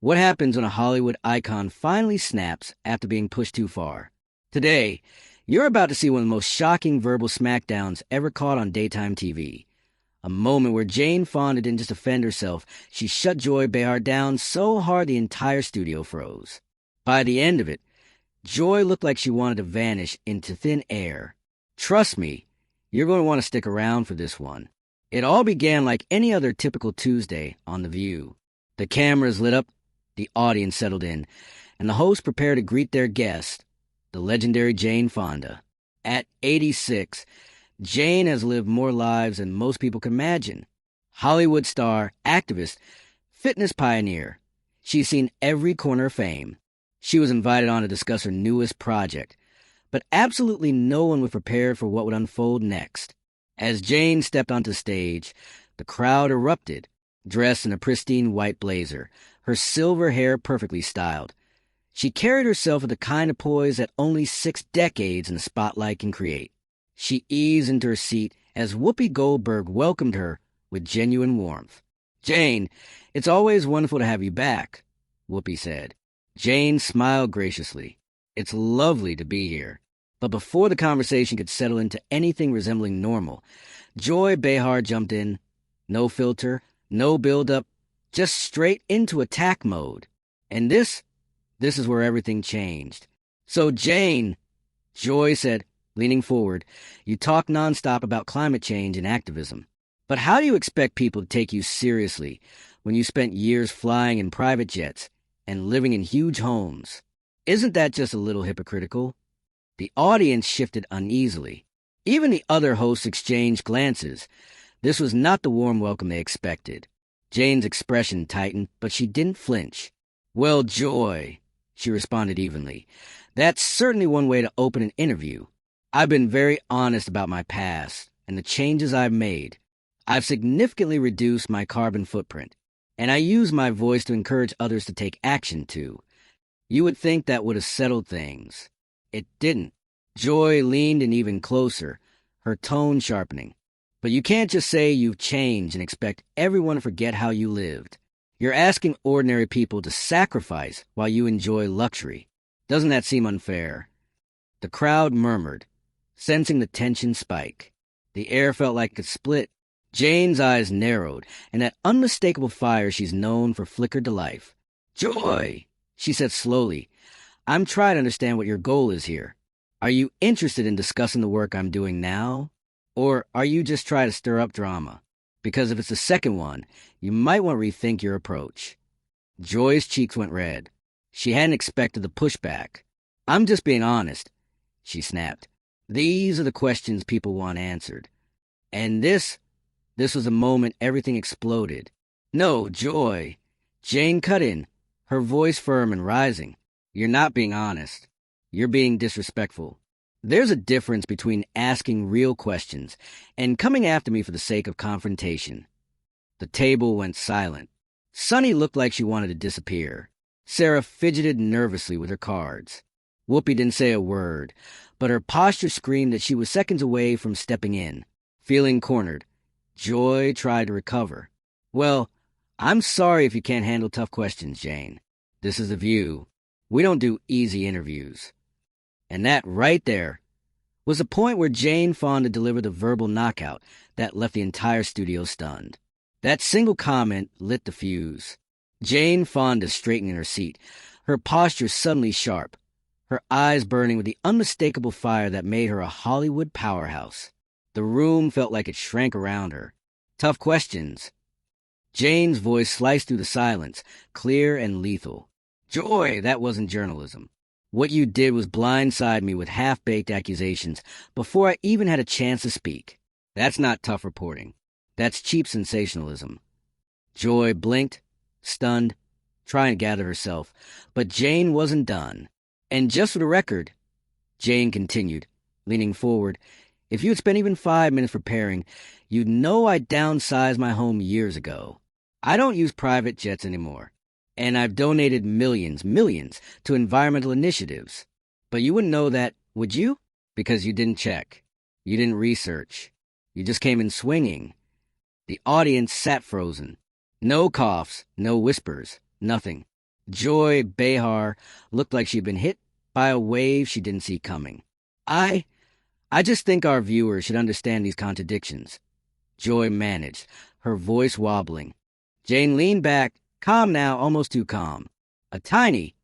What happens when a Hollywood icon finally snaps after being pushed too far? Today, you're about to see one of the most shocking verbal smackdowns ever caught on daytime TV. A moment where Jane Fonda didn't just defend herself, she shut Joy Behar down so hard the entire studio froze. By the end of it, Joy looked like she wanted to vanish into thin air. Trust me, you're going to want to stick around for this one. It all began like any other typical Tuesday on The View. The cameras lit up, the audience settled in, and the hosts prepared to greet their guest, the legendary Jane Fonda. At 86, Jane has lived more lives than most people can imagine. Hollywood star, activist, fitness pioneer. She's seen every corner of fame. She was invited on to discuss her newest project, but absolutely no one was prepared for what would unfold next. As Jane stepped onto stage, the crowd erupted, dressed in a pristine white blazer, her silver hair perfectly styled. She carried herself with the kind of poise that only 6 decades in the spotlight can create. She eased into her seat as Whoopi Goldberg welcomed her with genuine warmth. "Jane, it's always wonderful to have you back," Whoopi said. Jane smiled graciously. "It's lovely to be here." But before the conversation could settle into anything resembling normal, Joy Behar jumped in. No filter, no build-up, just straight into attack mode. And this is where everything changed. "So, Jane," Joy said, leaning forward, "you talk nonstop about climate change and activism. But how do you expect people to take you seriously when you spent years flying in private jets and living in huge homes? Isn't that just a little hypocritical?" The audience shifted uneasily. Even the other hosts exchanged glances. This was not the warm welcome they expected. Jane's expression tightened, but she didn't flinch. "Well, Joy," she responded evenly, "that's certainly one way to open an interview. I've been very honest about my past and the changes I've made. I've significantly reduced my carbon footprint, and I use my voice to encourage others to take action too. You would think that would have settled things. It didn't." Joy leaned in even closer, her tone sharpening. "But you can't just say you've changed and expect everyone to forget how you lived. You're asking ordinary people to sacrifice while you enjoy luxury. Doesn't that seem unfair?" The crowd murmured, sensing the tension spike. The air felt like it split. Jane's eyes narrowed, and that unmistakable fire she's known for flickered to life. "Joy," she said slowly, "I'm trying to understand what your goal is here. Are you interested in discussing the work I'm doing now? Or are you just trying to stir up drama? Because if it's the second one, you might want to rethink your approach." Joy's cheeks went red. She hadn't expected the pushback. "I'm just being honest," she snapped. "These are the questions people want answered." And this was the moment everything exploded. "No, Joy." Jane cut in, her voice firm and rising. "You're not being honest. You're being disrespectful. There's a difference between asking real questions and coming after me for the sake of confrontation." The table went silent. Sunny looked like she wanted to disappear. Sarah fidgeted nervously with her cards. Whoopi didn't say a word, but her posture screamed that she was seconds away from stepping in. Feeling cornered, Joy tried to recover. "Well, I'm sorry if you can't handle tough questions, Jane. This is The View. We don't do easy interviews." And that right there was the point where Jane Fonda delivered the verbal knockout that left the entire studio stunned. That single comment lit the fuse. Jane Fonda straightened in her seat, her posture suddenly sharp, her eyes burning with the unmistakable fire that made her a Hollywood powerhouse. The room felt like it shrank around her. "Tough questions." Jane's voice sliced through the silence, clear and lethal. "Joy, that wasn't journalism. What you did was blindside me with half-baked accusations before I even had a chance to speak. That's not tough reporting. That's cheap sensationalism." Joy blinked, stunned, trying to gather herself, but Jane wasn't done. "And just for the record," Jane continued, leaning forward, "if you had spent even 5 minutes preparing, you'd know I downsized my home years ago. I don't use private jets anymore. And I've donated millions to environmental initiatives. But you wouldn't know that, would you? Because you didn't check. You didn't research. You just came in swinging." The audience sat frozen. No coughs, no whispers, nothing. Joy Behar looked like she'd been hit by a wave she didn't see coming. I I just think our viewers should understand these contradictions, Joy managed, her voice wobbling. Jane leaned back, calm now, almost too calm. A tiny,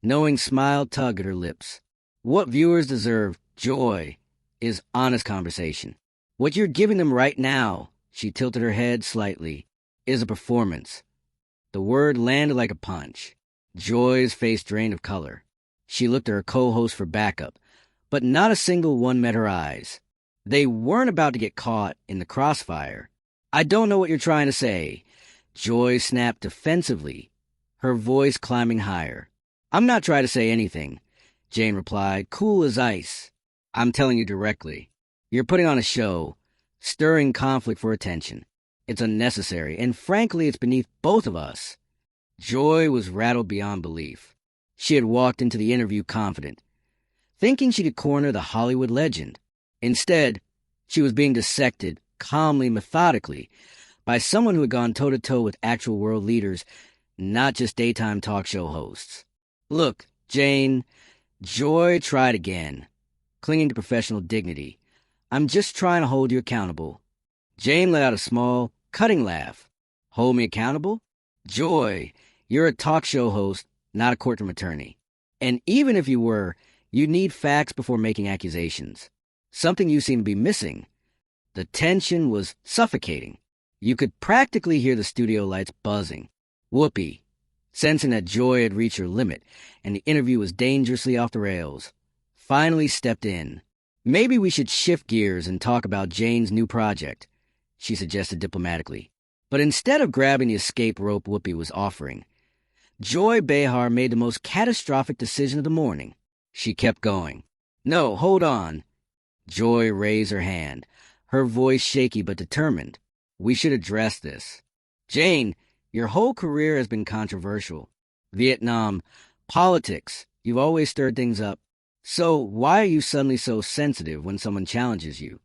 knowing smile tugged at her lips. What viewers deserve, Joy, is honest conversation. What you're giving them right now, she tilted her head slightly, is a performance. The word landed like a punch. Joy's face drained of color. She looked at her co-host for backup, but not a single one met her eyes. They weren't about to get caught in the crossfire. I don't know what you're trying to say. Joy snapped defensively, her voice climbing higher. I'm not trying to say anything, Jane replied, cool as ice. I'm telling you directly. You're putting on a show, stirring conflict for attention. It's unnecessary, and frankly, it's beneath both of us. Joy was rattled beyond belief. She had walked into the interview confident, thinking she could corner the Hollywood legend. Instead, she was being dissected, calmly, methodically, by someone who had gone toe-to-toe with actual world leaders, not just daytime talk show hosts. Look, Jane, Joy tried again, clinging to professional dignity. I'm just trying to hold you accountable. Jane let out a small, cutting laugh. Hold me accountable? Joy, you're a talk show host, not a courtroom attorney. And even if you were, you need facts before making accusations. Something you seem to be missing. The tension was suffocating. You could practically hear the studio lights buzzing. Whoopi, sensing that Joy had reached her limit and the interview was dangerously off the rails, finally stepped in. Maybe we should shift gears and talk about Jane's new project, she suggested diplomatically. But instead of grabbing the escape rope Whoopi was offering, Joy Behar made the most catastrophic decision of the morning. She kept going. No, hold on. Joy raised her hand, her voice shaky but determined. We should address this. Jane, your whole career has been controversial. Vietnam, politics, you've always stirred things up. So why are you suddenly so sensitive when someone challenges you?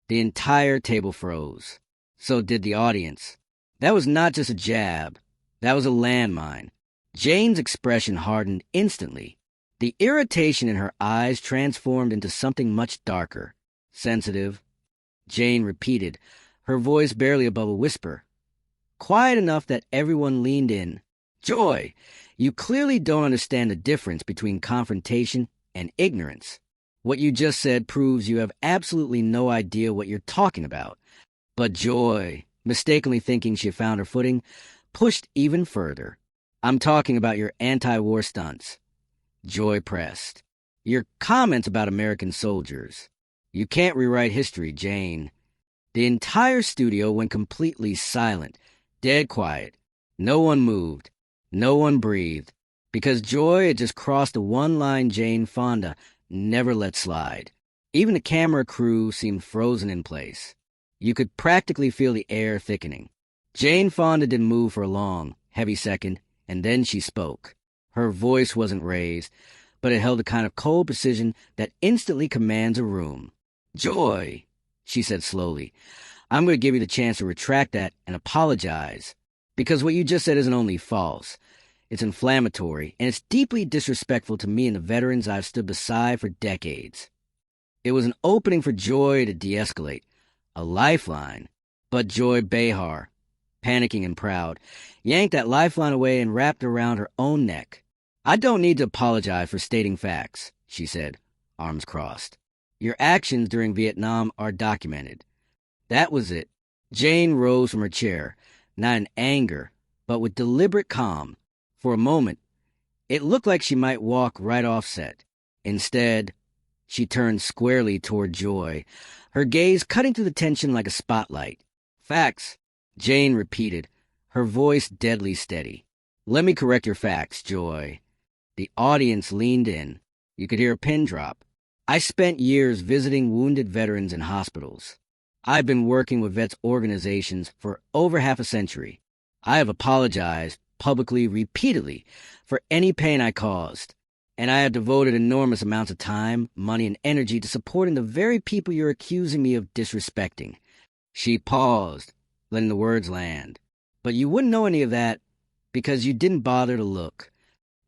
The entire table froze. So did the audience. That was not just a jab. That was a landmine. Jane's expression hardened instantly. The irritation in her eyes transformed into something much darker. Sensitive. Jane repeated, her voice barely above a whisper. Quiet enough that everyone leaned in. Joy, you clearly don't understand the difference between confrontation and ignorance. What you just said proves you have absolutely no idea what you're talking about. But Joy, mistakenly thinking she had found her footing, pushed even further. I'm talking about your anti-war stunts. Joy pressed. Your comments about American soldiers. You can't rewrite history, Jane. The entire studio went completely silent, dead quiet. No one moved. No one breathed. Because Joy had just crossed the one line Jane Fonda never let slide. Even the camera crew seemed frozen in place. You could practically feel the air thickening. Jane Fonda didn't move for a long, heavy second, and then she spoke. Her voice wasn't raised, but it held a kind of cold precision that instantly commands a room. Joy, she said slowly, I'm going to give you the chance to retract that and apologize. Because what you just said isn't only false, it's inflammatory, and it's deeply disrespectful to me and the veterans I've stood beside for decades. It was an opening for Joy to de-escalate, a lifeline. But Joy Behar, panicking and proud, yanked that lifeline away and wrapped it around her own neck. I don't need to apologize for stating facts, she said, arms crossed. Your actions during Vietnam are documented. That was it. Jane rose from her chair, not in anger, but with deliberate calm. For a moment, it looked like she might walk right off set. Instead, she turned squarely toward Joy, her gaze cutting through the tension like a spotlight. Facts, Jane repeated, her voice deadly steady. Let me correct your facts, Joy. The audience leaned in. You could hear a pin drop. I spent years visiting wounded veterans in hospitals. I've been working with vets organizations for over half a century. I have apologized publicly, repeatedly, for any pain I caused. And I have devoted enormous amounts of time, money, and energy to supporting the very people you're accusing me of disrespecting. She paused, letting the words land. But you wouldn't know any of that because you didn't bother to look.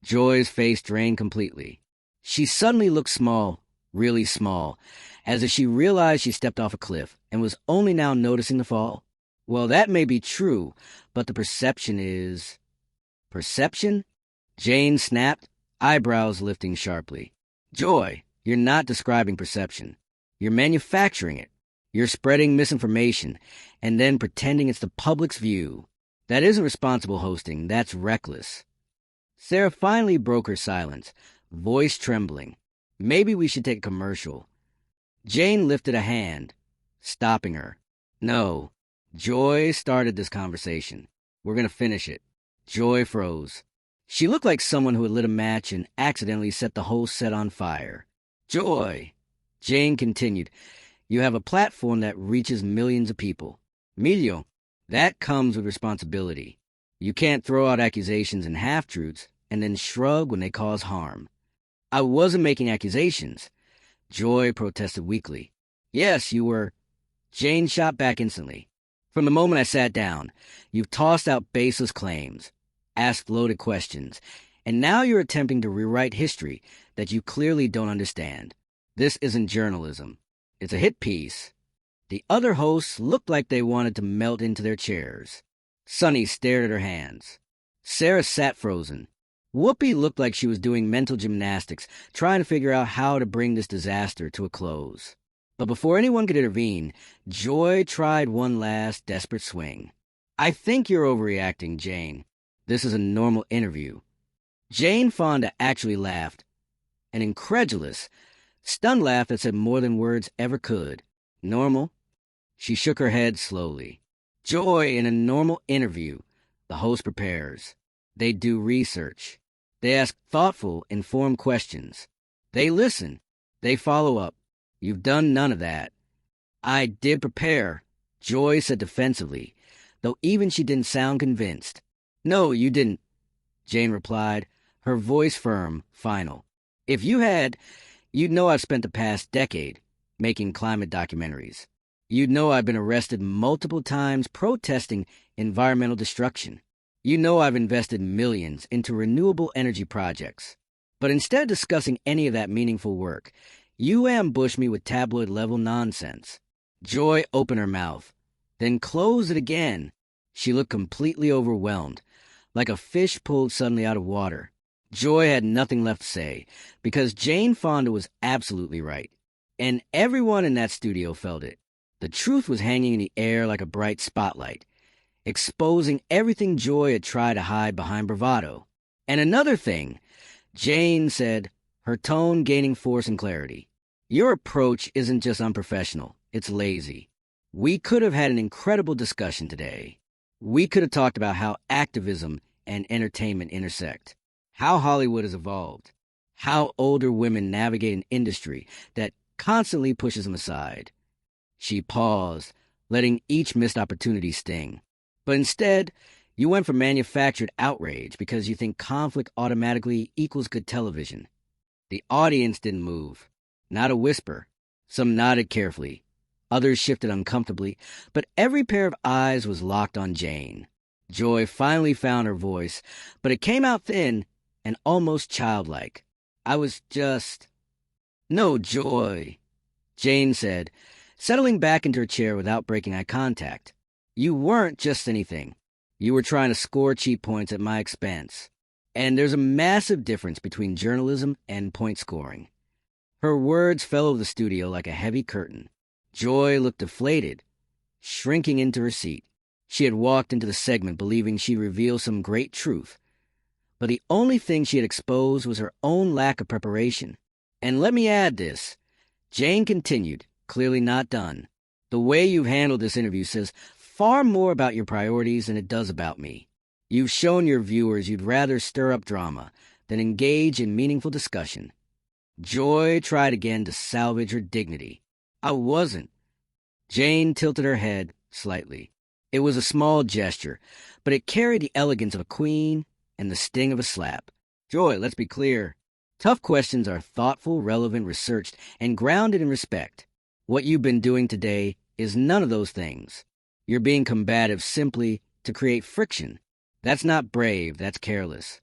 Joy's face drained completely. She suddenly looked small, really small, as if she realized she stepped off a cliff and was only now noticing the fall. Well, that may be true, but the perception is... Perception? Jane snapped, eyebrows lifting sharply. Joy, you're not describing perception. You're manufacturing it. You're spreading misinformation and then pretending it's the public's view. That isn't responsible hosting, that's reckless. Sarah finally broke her silence, voice trembling. Maybe we should take a commercial. Jane lifted a hand, stopping her. No, Joy started this conversation. We're going to finish it. Joy froze. She looked like someone who had lit a match and accidentally set the whole set on fire. Joy, Jane continued, you have a platform that reaches millions of people. Million, that comes with responsibility. You can't throw out accusations and half-truths and then shrug when they cause harm. I wasn't making accusations. Joy protested weakly. Yes, you were. Jane shot back instantly. From the moment I sat down, you've tossed out baseless claims, asked loaded questions, and now you're attempting to rewrite history that you clearly don't understand. This isn't journalism. It's a hit piece. The other hosts looked like they wanted to melt into their chairs. Sunny stared at her hands. Sarah sat frozen. Whoopi looked like she was doing mental gymnastics, trying to figure out how to bring this disaster to a close. But before anyone could intervene, Joy tried one last desperate swing. I think you're overreacting, Jane. This is a normal interview. Jane Fonda actually laughed. An incredulous, stunned laugh that said more than words ever could. Normal? She shook her head slowly. Joy, in a normal interview, the host prepares. They do research. They ask thoughtful, informed questions. They listen. They follow up. You've done none of that. I did prepare, Joy said defensively, though even she didn't sound convinced. No, you didn't, Jane replied, her voice firm, final. If you had, you'd know I've spent the past decade making climate documentaries. You'd know I've been arrested multiple times protesting environmental destruction. You know I've invested millions into renewable energy projects. But instead of discussing any of that meaningful work, you ambush me with tabloid-level nonsense. Joy opened her mouth, then closed it again. She looked completely overwhelmed, like a fish pulled suddenly out of water. Joy had nothing left to say, because Jane Fonda was absolutely right. And everyone in that studio felt it. The truth was hanging in the air like a bright spotlight, exposing everything Joy had tried to hide behind bravado. And another thing, Jane said, her tone gaining force and clarity. Your approach isn't just unprofessional, it's lazy. We could have had an incredible discussion today. We could have talked about how activism and entertainment intersect, how Hollywood has evolved, how older women navigate an industry that constantly pushes them aside. She paused, letting each missed opportunity sting. But instead, you went for manufactured outrage because you think conflict automatically equals good television. The audience didn't move. Not a whisper. Some nodded carefully. Others shifted uncomfortably, but every pair of eyes was locked on Jane. Joy finally found her voice, but it came out thin and almost childlike. I was just... No, Joy, Jane said, settling back into her chair without breaking eye contact. You weren't just anything. You were trying to score cheap points at my expense. And there's a massive difference between journalism and point scoring. Her words fell over the studio like a heavy curtain. Joy looked deflated, shrinking into her seat. She had walked into the segment believing she'd reveal some great truth. But the only thing she had exposed was her own lack of preparation. And let me add this. Jane continued, clearly not done. The way you've handled this interview says far more about your priorities than it does about me. You've shown your viewers you'd rather stir up drama than engage in meaningful discussion. Joy tried again to salvage her dignity. I wasn't. Jane tilted her head slightly. It was a small gesture, but it carried the elegance of a queen and the sting of a slap. Joy, let's be clear. Tough questions are thoughtful, relevant, researched, and grounded in respect. What you've been doing today is none of those things. You're being combative simply to create friction. That's not brave, that's careless.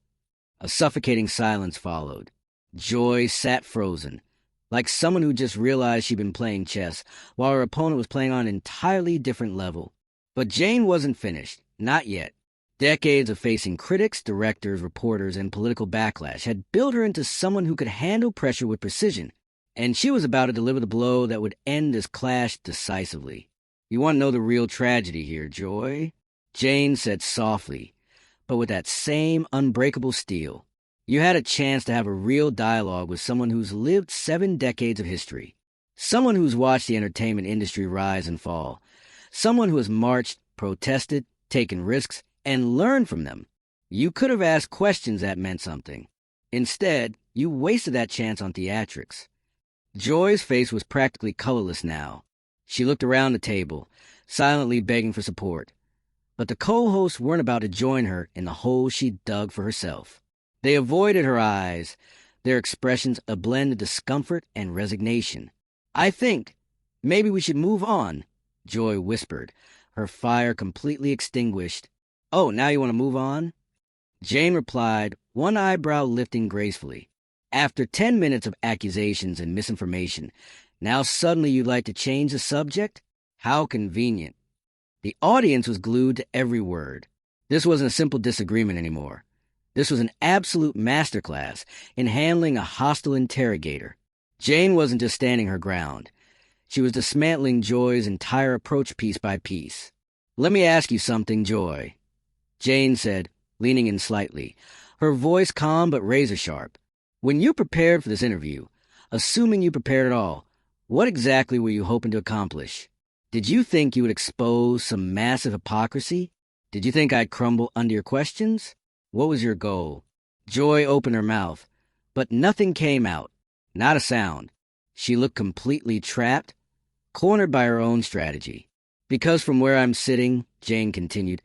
A suffocating silence followed. Joy sat frozen, like someone who just realized she'd been playing chess while her opponent was playing on an entirely different level. But Jane wasn't finished. Not yet. Decades of facing critics, directors, reporters, and political backlash had built her into someone who could handle pressure with precision, and she was about to deliver the blow that would end this clash decisively. "You want to know the real tragedy here, Joy?" Jane said softly, but with that same unbreakable steel. "You had a chance to have a real dialogue with someone who's lived 7 decades of history, someone who's watched the entertainment industry rise and fall, someone who has marched, protested, taken risks, and learned from them. You could have asked questions that meant something. Instead, you wasted that chance on theatrics." Joy's face was practically colorless now. She looked around the table, silently begging for support. But the co-hosts weren't about to join her in the hole she dug for herself. They avoided her eyes, their expressions a blend of discomfort and resignation. "I think maybe we should move on," Joy whispered, her fire completely extinguished. "Oh, now you want to move on?" Jane replied, one eyebrow lifting gracefully. "After 10 minutes of accusations and misinformation, now suddenly you'd like to change the subject? How convenient." The audience was glued to every word. This wasn't a simple disagreement anymore. This was an absolute masterclass in handling a hostile interrogator. Jane wasn't just standing her ground. She was dismantling Joy's entire approach piece by piece. "Let me ask you something, Joy," Jane said, leaning in slightly, her voice calm but razor-sharp. "When you prepared for this interview, assuming you prepared at all, what exactly were you hoping to accomplish? Did you think you would expose some massive hypocrisy? Did you think I'd crumble under your questions? What was your goal?" Joy opened her mouth, but nothing came out, not a sound. She looked completely trapped, cornered by her own strategy. "Because from where I'm sitting," Jane continued,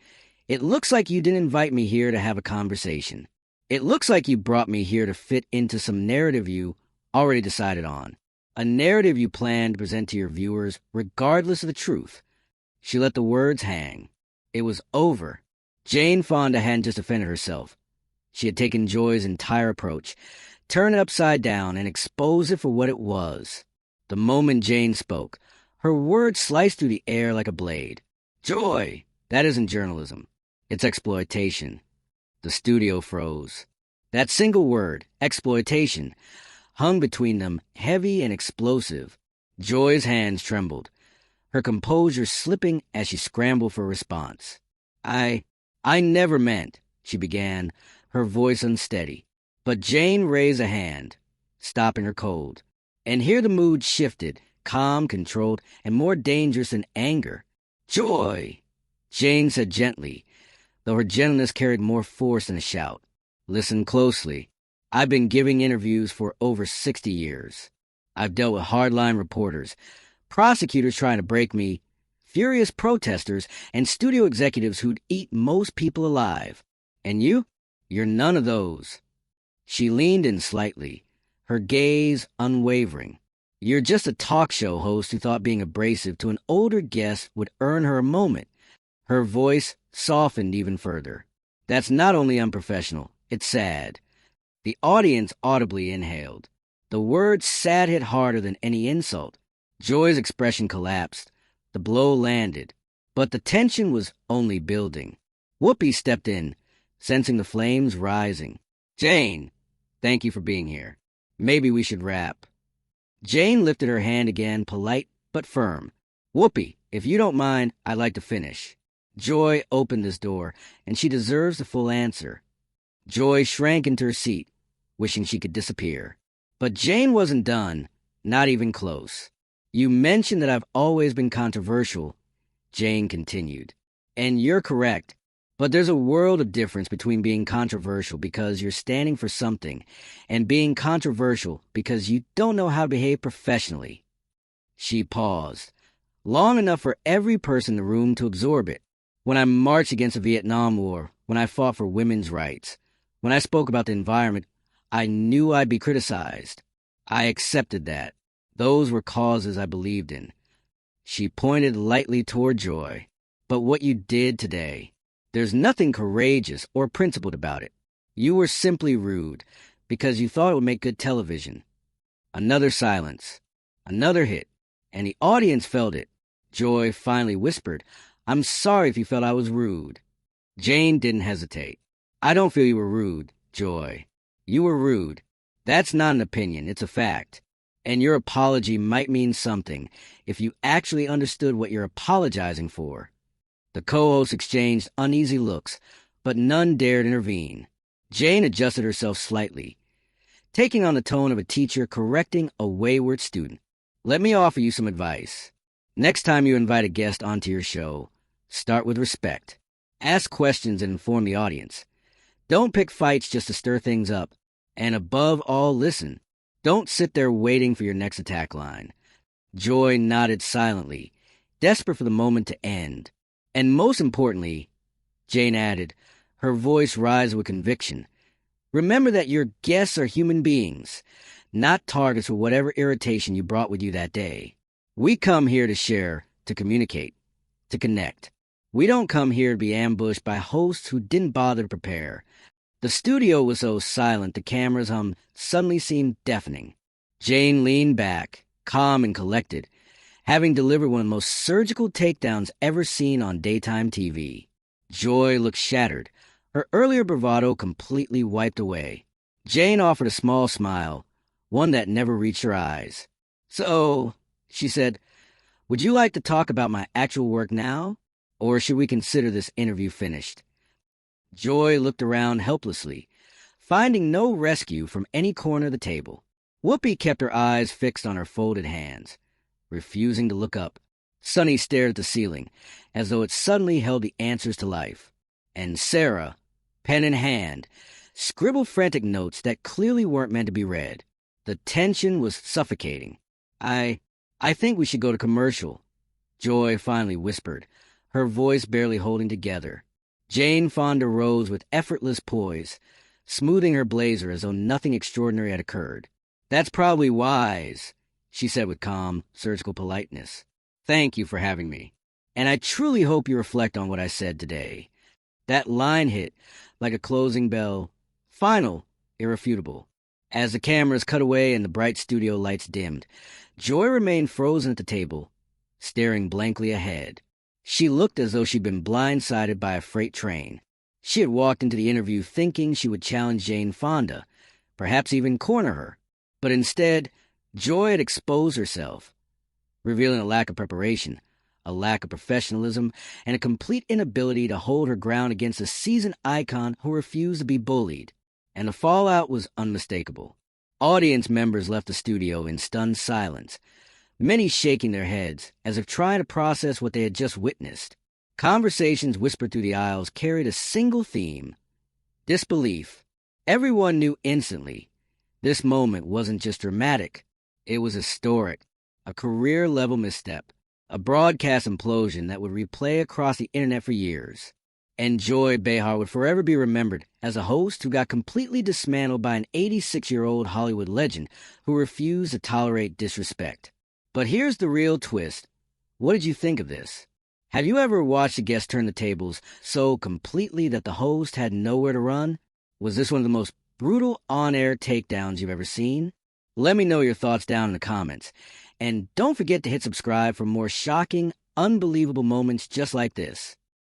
"it looks like you didn't invite me here to have a conversation. It looks like you brought me here to fit into some narrative you already decided on. A narrative you plan to present to your viewers regardless of the truth." She let the words hang. It was over. Jane Fonda hadn't just defended herself. She had taken Joy's entire approach, turned it upside down, and exposed it for what it was. The moment Jane spoke, her words sliced through the air like a blade. "Joy, that isn't journalism. It's exploitation." The studio froze. That single word, exploitation, hung between them, heavy and explosive. Joy's hands trembled, her composure slipping as she scrambled for a response. I never meant," she began, her voice unsteady. But Jane raised a hand, stopping her cold. And here the mood shifted, calm, controlled, and more dangerous than anger. "Joy," Jane said gently, though her gentleness carried more force than a shout. "Listen closely. I've been giving interviews for over 60 years. I've dealt with hardline reporters, prosecutors trying to break me, furious protesters, and studio executives who'd eat most people alive. And you're none of those." She leaned in slightly, her gaze unwavering. "You're just a talk show host who thought being abrasive to an older guest would earn her a moment." Her voice softened even further. "That's not only unprofessional, it's sad." The audience audibly inhaled. The word sad hit harder than any insult. Joy's expression collapsed. The blow landed, but the tension was only building. Whoopi stepped in, sensing the flames rising. "Jane, thank you for being here. Maybe we should wrap." Jane lifted her hand again, polite but firm. "Whoopi, if you don't mind, I'd like to finish. Joy opened this door, and she deserves the full answer." Joy shrank into her seat, wishing she could disappear. But Jane wasn't done, not even close. "You mentioned that I've always been controversial," Jane continued. "And you're correct. But there's a world of difference between being controversial because you're standing for something and being controversial because you don't know how to behave professionally." She paused, long enough for every person in the room to absorb it. "When I marched against the Vietnam War, when I fought for women's rights, when I spoke about the environment, I knew I'd be criticized. I accepted that. Those were causes I believed in." She pointed lightly toward Joy. "But what you did today, there's nothing courageous or principled about it. You were simply rude because you thought it would make good television. Another silence. Another hit. And the audience felt it. Joy finally whispered, "I'm sorry if you felt I was rude." Jane didn't hesitate. "I don't feel you were rude, Joy. You were rude. That's not an opinion, it's a fact. And your apology might mean something if you actually understood what you're apologizing for." The co-hosts exchanged uneasy looks, but none dared intervene. Jane adjusted herself slightly, taking on the tone of a teacher correcting a wayward student. "Let me offer you some advice. Next time you invite a guest onto your show, start with respect. Ask questions and inform the audience. Don't pick fights just to stir things up. And above all, listen. Don't sit there waiting for your next attack line." Joy nodded silently, desperate for the moment to end. "And most importantly," Jane added, her voice rising with conviction, "remember that your guests are human beings, not targets for whatever irritation you brought with you that day. We come here to share, to communicate, to connect. We don't come here to be ambushed by hosts who didn't bother to prepare." The studio was so silent the camera's hum suddenly seemed deafening. Jane leaned back, calm and collected, having delivered one of the most surgical takedowns ever seen on daytime TV. Joy looked shattered, her earlier bravado completely wiped away. Jane offered a small smile, one that never reached her eyes. "So," she said, "would you like to talk about my actual work now? Or should we consider this interview finished?" Joy looked around helplessly, finding no rescue from any corner of the table. Whoopi kept her eyes fixed on her folded hands, refusing to look up. Sunny stared at the ceiling, as though it suddenly held the answers to life. And Sarah, pen in hand, scribbled frantic notes that clearly weren't meant to be read. The tension was suffocating. I think we should go to commercial," Joy finally whispered, her voice barely holding together. Jane Fonda rose with effortless poise, smoothing her blazer as though nothing extraordinary had occurred. "That's probably wise," she said with calm, surgical politeness. "Thank you for having me. And I truly hope you reflect on what I said today." That line hit like a closing bell, final, irrefutable. As the cameras cut away and the bright studio lights dimmed, Joy remained frozen at the table, staring blankly ahead. She looked as though she'd been blindsided by a freight train. She had walked into the interview thinking she would challenge Jane Fonda, perhaps even corner her. But instead, Joy had exposed herself, revealing a lack of preparation, a lack of professionalism, and a complete inability to hold her ground against a seasoned icon who refused to be bullied. And the fallout was unmistakable. Audience members left the studio in stunned silence, many shaking their heads as if trying to process what they had just witnessed. Conversations whispered through the aisles carried a single theme: disbelief. Everyone knew instantly this moment wasn't just dramatic, it was historic, a career-level misstep, a broadcast implosion that would replay across the internet for years. And Joy Behar would forever be remembered as a host who got completely dismantled by an 86-year-old Hollywood legend who refused to tolerate disrespect. But here's the real twist. What did you think of this? Have you ever watched a guest turn the tables so completely that the host had nowhere to run? Was this one of the most brutal on-air takedowns you've ever seen? Let me know your thoughts down in the comments. And don't forget to hit subscribe for more shocking, unbelievable moments just like this.